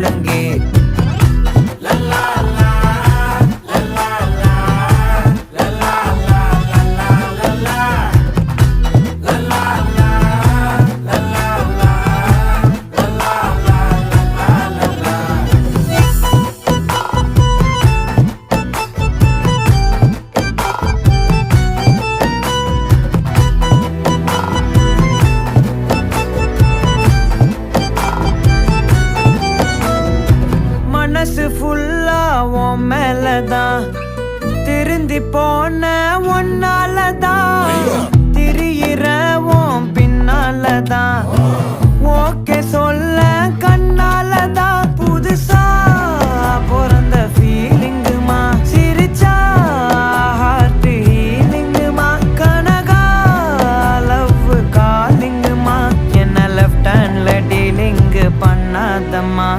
முழங்கே. மனசு ஃபுல்லா உன் மேலதான், திருந்தி போன ஒன்னாலதான், திரியிற உன் பின்னாலதான், ஓகே சொல்ல கண்ணாலதான். புதுசா பிறந்த ஃபீலிங்குமா, சிரிச்சா ஹார்ட் ஹீலிங்குமா, கனகா லவ் காலிங்குமா, என்ன லெஃப்ட் ஹேண்ட்ல டீலிங் பண்ணாதம்மா.